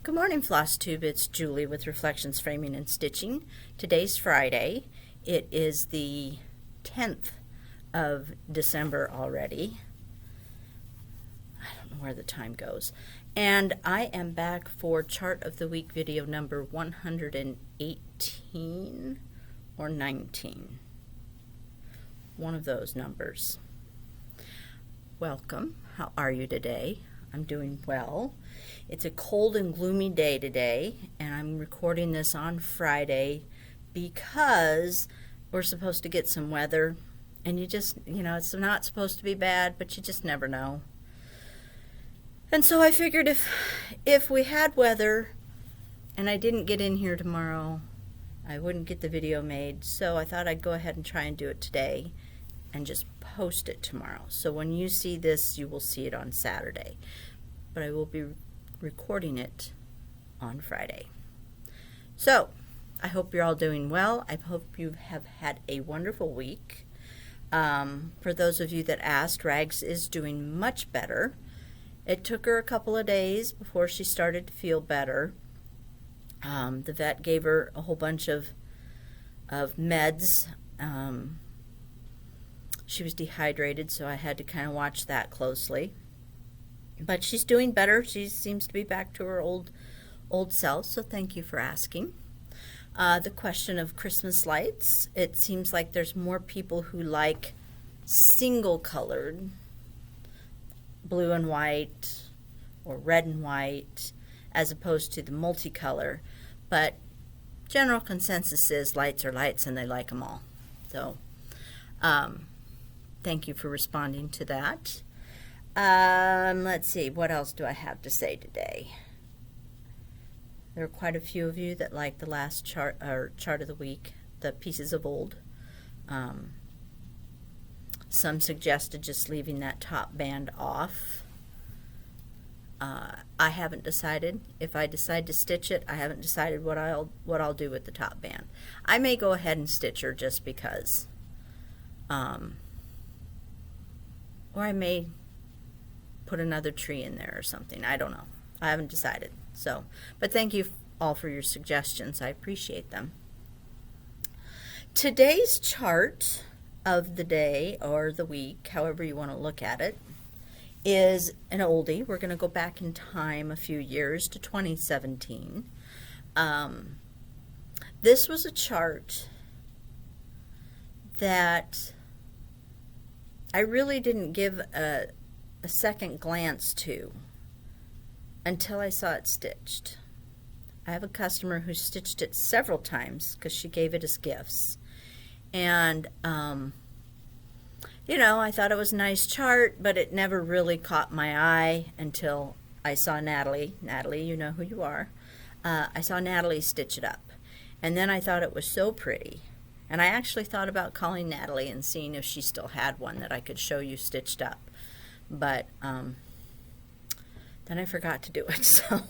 Good morning, Floss Tube. It's Julie with Reflections Framing and Stitching. Today's Friday. It is the 10th of December already. I don't know where the time goes. And I am back for Chart of the Week video number 118 or 19. One of those numbers. Welcome. How are you today? I'm doing well. It's a cold and gloomy day today, and I'm recording this on Friday because we're supposed to get some weather, and it's not supposed to be bad, but you just never know. And so I figured if we had weather and I didn't get in here tomorrow, I wouldn't get the video made, so I thought I'd go ahead and try and do it today and just post it tomorrow. So when you see this, you will see it on Saturday, but I will be recording it on Friday. So I hope you're all doing well. I hope you have had a wonderful week. For those of you that asked, Rags is doing much better. It took her a couple of days before she started to feel better. The vet gave her a whole bunch of meds. She was dehydrated, so I had to kind of watch that closely. But she's doing better. She seems to be back to her old self, so thank you for asking. The question of Christmas lights, it seems like there's more people who like single-colored, blue and white, or red and white, as opposed to the multicolor. But general consensus is lights are lights, and they like them all. So, thank you for responding to that. Let's see, what else do I have to say today? There are quite a few of you that like the last chart of the week, the pieces of old. Some suggested just leaving that top band off. I haven't decided. If I decide to stitch it, I haven't decided what I'll do with the top band. I may go ahead and stitch her just because. Or I may put another tree in there or something. I don't know. I haven't decided. So, but thank you all for your suggestions. I appreciate them. Today's chart of the day or the week, however you want to look at it, is an oldie. We're going to go back in time a few years to 2017. This was a chart that I really didn't give a second glance to until I saw it stitched. I have a customer who stitched it several times because she gave it as gifts. And, I thought it was a nice chart, but it never really caught my eye until I saw Natalie. Natalie, you know who you are. I saw Natalie stitch it up. And then I thought it was so pretty. And I actually thought about calling Natalie and seeing if she still had one that I could show you stitched up. But then I forgot to do it. So,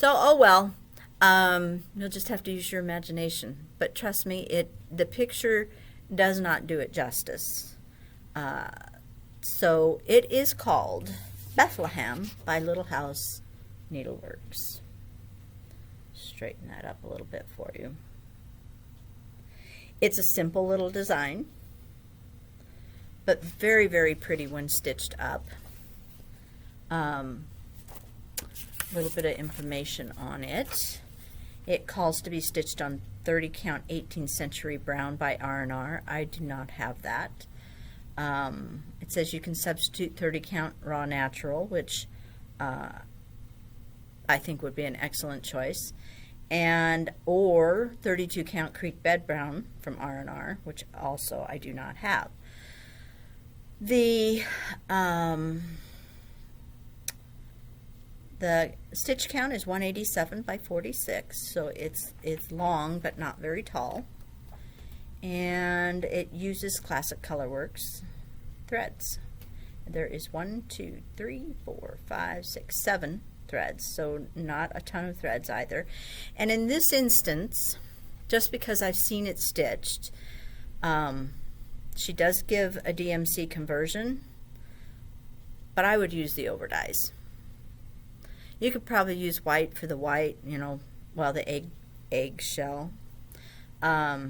oh well. You'll just have to use your imagination. But trust me, the picture does not do it justice. So it is called Bethlehem by Little House Needleworks. Straighten that up a little bit for you. It's a simple little design, but very, very pretty when stitched up. A little bit of information on it. It calls to be stitched on 30 count 18th century brown by R&R. I do not have that. It says you can substitute 30 count raw natural, which I think would be an excellent choice, or 32 count creek bed brown from R&R, which also I do not have. The stitch count is 187 by 46, so it's long but not very tall, and it uses Classic Colorworks threads. There is 7 threads, so not a ton of threads either. And in this instance, just because I've seen it stitched, she does give a DMC conversion, but I would use the overdyes. You could probably use white for the white, you know, well, the eggshell. But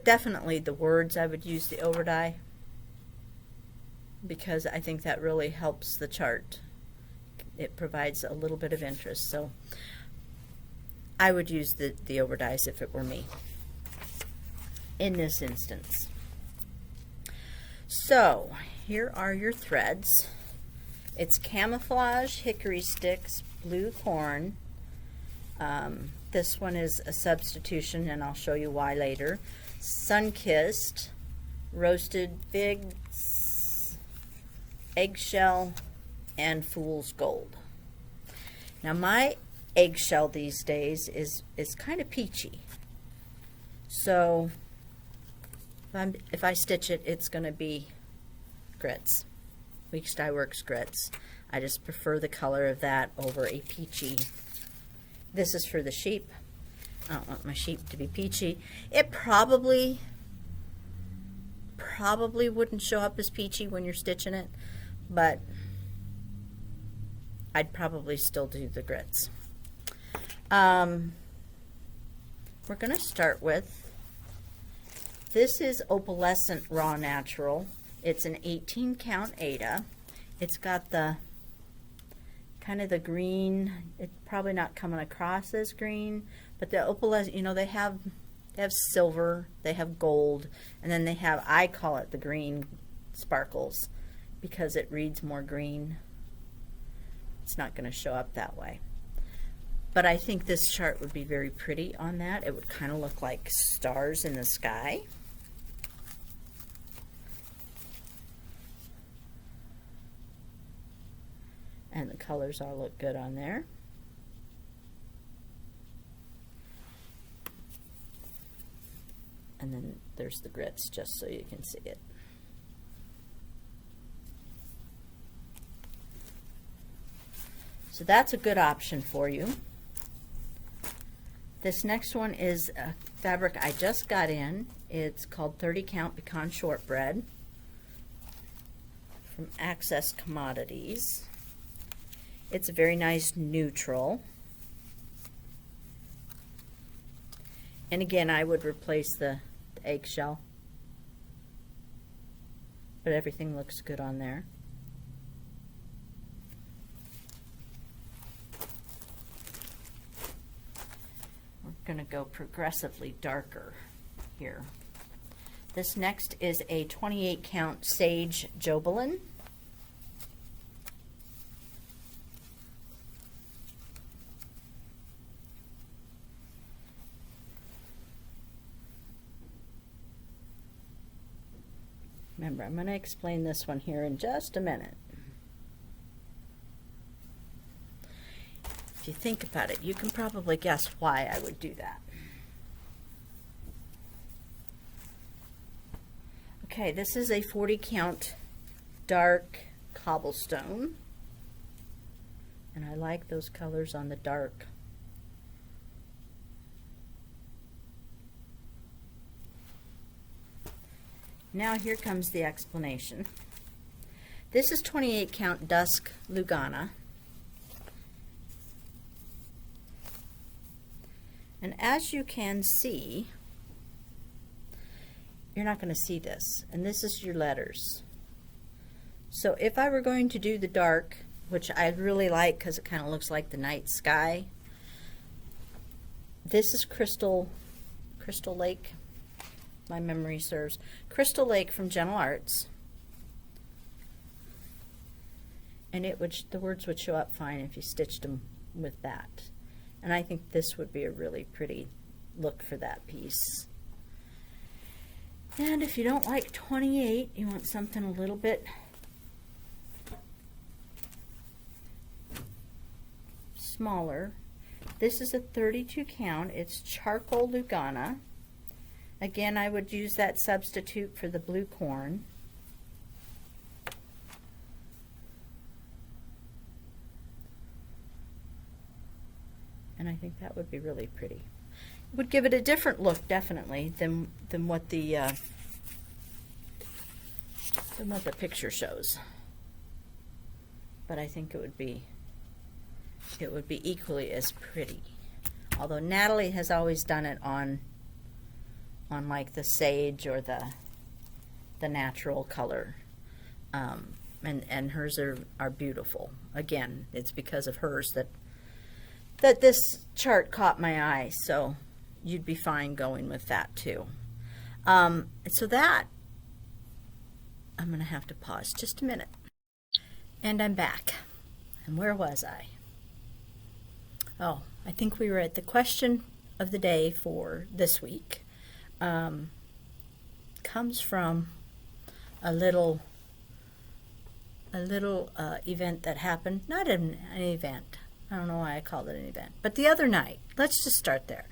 definitely the words, I would use the over dye, because I think that really helps the chart. It provides a little bit of interest, so I would use the over dyes if it were me in this instance. So here are your threads. It's camouflage, hickory sticks, blue corn. This one is a substitution, and I'll show you why later. Sun-kissed, roasted figs, eggshell, and fool's gold. Now my eggshell these days is kind of peachy. So if I stitch it, it's going to be grits. Weeks Dye Works grits. I just prefer the color of that over a peachy. This is for the sheep. I don't want my sheep to be peachy. It probably wouldn't show up as peachy when you're stitching it, but I'd probably still do the grits. We're going to start with, this is Opalescent Raw Natural. It's an 18 count Ada. It's got the kind of the green. It's probably not coming across as green, but the opalescent, you know, they have silver, they have gold, and then they have, I call it the green sparkles because it reads more green. It's not going to show up that way, but I think this chart would be very pretty on that. It would kind of look like stars in the sky. And the colors all look good on there. And then there's the grits, just so you can see it. So that's a good option for you. This next one is a fabric I just got in. It's called 30 count Pecan Shortbread from Access Commodities. It's a very nice neutral. And again, I would replace the eggshell, but everything looks good on there. We're going to go progressively darker here. This next is a 28 count Sage Jobelin. Remember, I'm going to explain this one here in just a minute. If you think about it, you can probably guess why I would do that. Okay, this is a 40 count dark cobblestone, and I like those colors on the dark. Now here comes the explanation. This is 28 count Dusk Lugana. And as you can see, you're not going to see this. And this is your letters. So if I were going to do the dark, which I really like because it kind of looks like the night sky, this is Crystal Lake. My memory serves. Crystal Lake from Gentle Arts, and the words would show up fine if you stitched them with that. And I think this would be a really pretty look for that piece. And if you don't like 28, you want something a little bit smaller. This is a 32 count. It's Charcoal Lugana. Again, I would use that substitute for the blue corn. And I think that would be really pretty. It would give it a different look, definitely, than what the picture shows. but I think it would be equally as pretty. Although Natalie has always done it on like the sage or the natural color, and hers are beautiful. Again, it's because of hers that this chart caught my eye, so you'd be fine going with that too. So that, I'm going to have to pause just a minute. And I'm back. And where was I? Oh, I think we were at the question of the day for this week. Comes from a little event that happened. Not an event. I don't know why I called it an event. But the other night, let's just start there.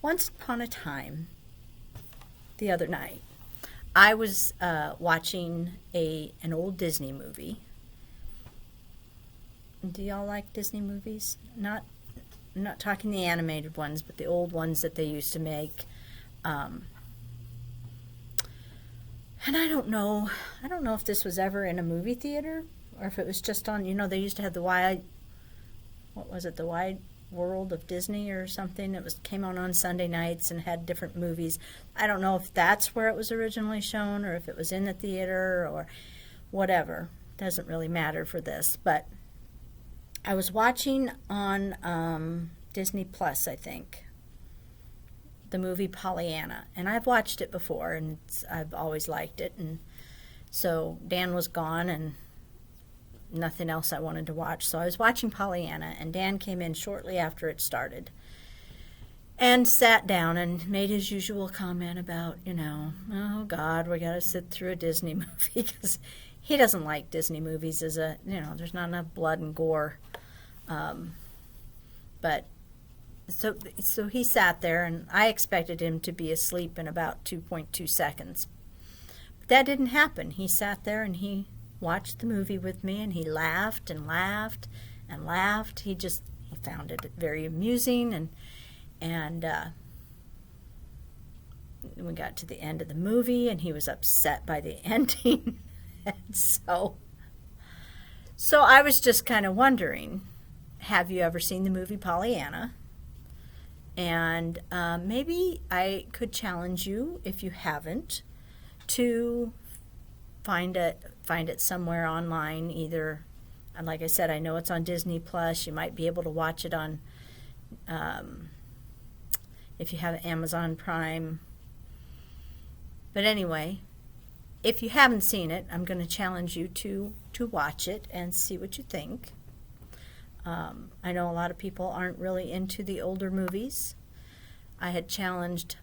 Once upon a time, the other night, I was watching an old Disney movie. Do y'all like Disney movies? I'm not talking the animated ones, but the old ones that they used to make. And I don't know if this was ever in a movie theater or if it was just on, they used to have the Wide World of Disney or something. It came on Sunday nights and had different movies. I don't know if that's where it was originally shown or if it was in the theater or whatever. Doesn't really matter for this, but I was watching on Disney Plus, I think, the movie Pollyanna, and I've watched it before, and I've always liked it, and so Dan was gone, and nothing else I wanted to watch, so I was watching Pollyanna, and Dan came in shortly after it started, and sat down and made his usual comment about, oh God, we got to sit through a Disney movie, because he doesn't like Disney movies as there's not enough blood and gore, but so he sat there, and I expected him to be asleep in about 2.2 seconds. But that didn't happen. He sat there and he watched the movie with me, and he laughed and laughed and laughed. He found it very amusing, and we got to the end of the movie, and he was upset by the ending. And so I was just kind of wondering, have you ever seen the movie Pollyanna? And maybe I could challenge you, if you haven't, to find it somewhere online. Either, and like I said, I know it's on Disney Plus. You might be able to watch it on, if you have Amazon Prime. But anyway, if you haven't seen it, I'm going to challenge you to watch it and see what you think. I know a lot of people aren't really into the older movies. I had challenged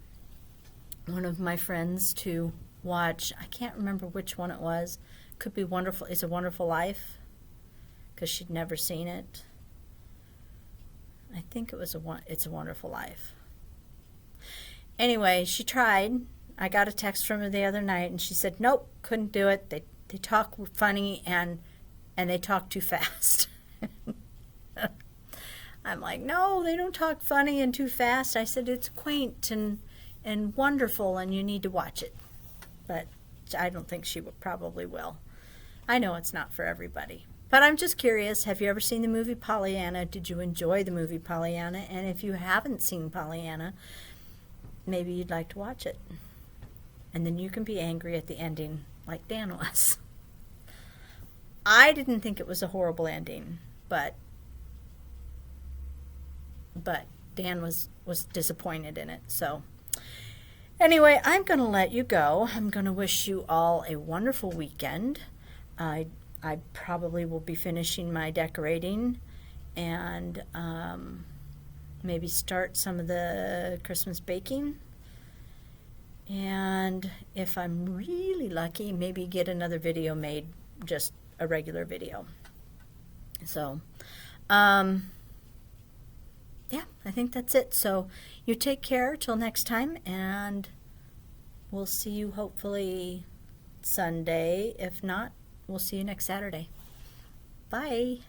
one of my friends to watch, I can't remember which one it was. Could be Wonderful. It's a Wonderful Life, because she'd never seen it. I think it was It's a Wonderful Life. Anyway, she tried. I got a text from her the other night, and she said, nope, couldn't do it. They talk funny, and they talk too fast. I'm like, no, they don't talk funny and too fast. I said, it's quaint and wonderful, and you need to watch it. But I don't think she probably will. I know it's not for everybody. But I'm just curious, have you ever seen the movie Pollyanna? Did you enjoy the movie Pollyanna? And if you haven't seen Pollyanna, maybe you'd like to watch it. And then you can be angry at the ending like Dan was. I didn't think it was a horrible ending, but Dan was disappointed in it. So anyway, I'm going to let you go. I'm going to wish you all a wonderful weekend. I probably will be finishing my decorating and maybe start some of the Christmas baking. And if I'm really lucky, maybe get another video made, just a regular video. So, yeah, I think that's it. So you take care till next time, and we'll see you hopefully Sunday. If not, we'll see you next Saturday. Bye.